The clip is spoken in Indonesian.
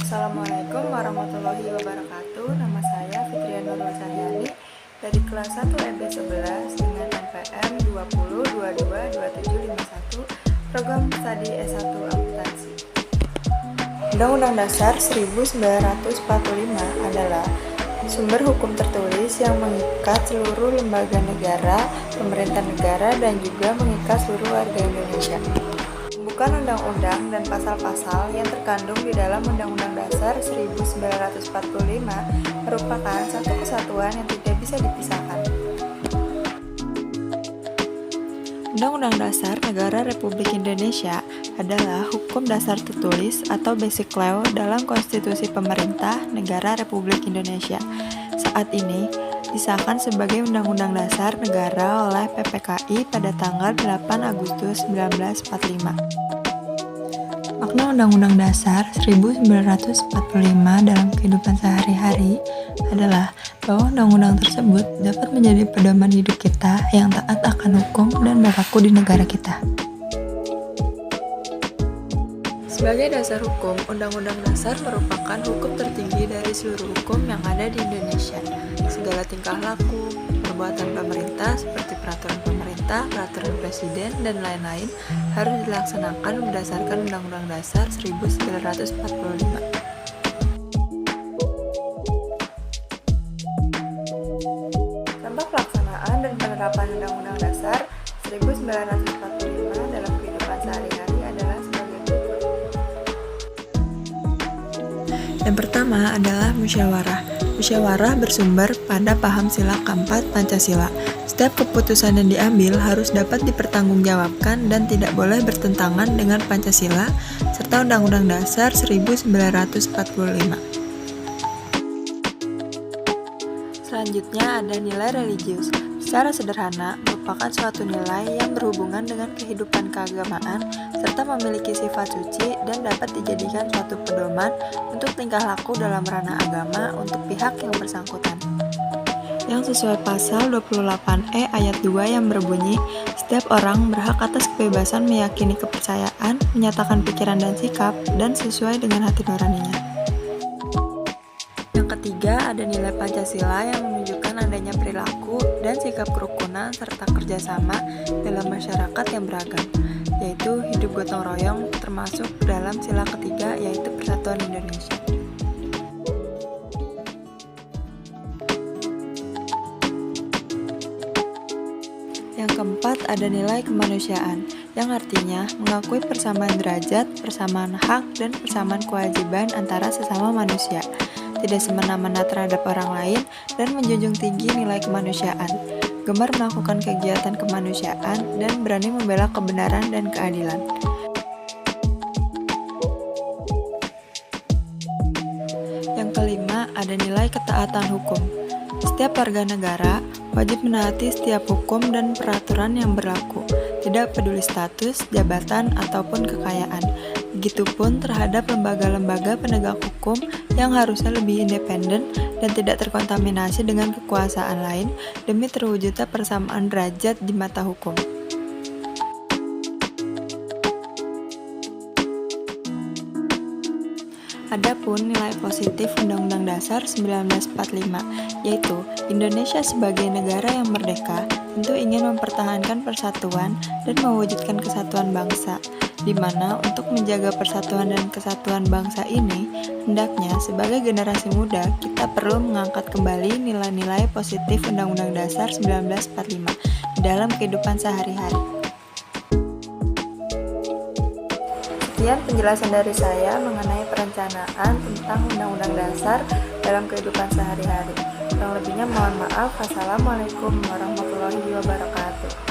Assalamualaikum warahmatullahi wabarakatuh. Nama saya Fitria Nurul Cahyani dari kelas 1 MB11 dengan NPM 20222751 program studi S1 Akuntansi. Undang-Undang Dasar 1945 adalah sumber hukum tertulis yang mengikat seluruh lembaga negara, pemerintah negara, dan juga mengikat seluruh warga Indonesia. Bukan undang-undang dan pasal-pasal yang terkandung di dalam Undang-Undang Dasar 1945 merupakan satu kesatuan yang tidak bisa dipisahkan. Undang-Undang Dasar Negara Republik Indonesia adalah hukum dasar tertulis atau basic law dalam konstitusi pemerintah negara Republik Indonesia. Saat ini disahkan sebagai Undang-Undang Dasar Negara oleh PPKI pada tanggal 8 Agustus 1945. Makna Undang-Undang Dasar 1945 dalam kehidupan sehari-hari adalah bahwa undang-undang tersebut dapat menjadi pedoman hidup kita yang taat akan hukum dan berlaku di negara kita. Sebagai dasar hukum, Undang-Undang Dasar merupakan hukum tertinggi dari seluruh hukum yang ada di Indonesia. Segala tingkah laku, perbuatan pemerintah seperti peraturan pemerintah, peraturan presiden, dan lain-lain harus dilaksanakan berdasarkan Undang-Undang Dasar 1945. Contoh pelaksanaan dan penerapan Undang-Undang Dasar 1945 dalam kehidupan sehari-hari adalah sebagai berikut. Yang pertama adalah musyawarah. Musyawarah bersumber pada paham sila keempat Pancasila. Setiap keputusan yang diambil harus dapat dipertanggungjawabkan dan tidak boleh bertentangan dengan Pancasila serta Undang-Undang Dasar 1945. Selanjutnya ada nilai religius. Secara sederhana, merupakan suatu nilai yang berhubungan dengan kehidupan keagamaan serta memiliki sifat suci dan dapat dijadikan suatu pedoman untuk tingkah laku dalam ranah agama untuk pihak yang bersangkutan. Yang sesuai pasal 28E ayat 2 yang berbunyi, setiap orang berhak atas kebebasan meyakini kepercayaan, menyatakan pikiran dan sikap, dan sesuai dengan hati nuraninya. Yang ketiga, ada nilai Pancasila yang menunjukkan adanya perilaku dan sikap kerukunan serta kerjasama dalam masyarakat yang beragam, yaitu hidup gotong royong termasuk dalam sila ketiga yaitu Persatuan Indonesia. Yang keempat ada nilai kemanusiaan, yang artinya mengakui persamaan derajat, persamaan hak, dan persamaan kewajiban antara sesama manusia, tidak semena-mena terhadap orang lain, dan menjunjung tinggi nilai kemanusiaan, gemar melakukan kegiatan kemanusiaan, dan berani membela kebenaran dan keadilan. Yang kelima ada nilai ketaatan hukum. Setiap warga negara wajib menaati setiap hukum dan peraturan yang berlaku, tidak peduli status, jabatan, ataupun kekayaan. Begitupun terhadap lembaga-lembaga penegak hukum yang harusnya lebih independen dan tidak terkontaminasi dengan kekuasaan lain demi terwujudnya persamaan derajat di mata hukum. Adapun nilai positif Undang-Undang Dasar 1945, yaitu Indonesia sebagai negara yang merdeka tentu ingin mempertahankan persatuan dan mewujudkan kesatuan bangsa, di mana untuk menjaga persatuan dan kesatuan bangsa ini, hendaknya sebagai generasi muda kita perlu mengangkat kembali nilai-nilai positif Undang-Undang Dasar 1945 di dalam kehidupan sehari-hari. Sekian penjelasan dari saya mengenai perencanaan tentang Undang-Undang Dasar dalam kehidupan sehari-hari. Kurang lebihnya mohon maaf. Wassalamualaikum warahmatullahi wabarakatuh.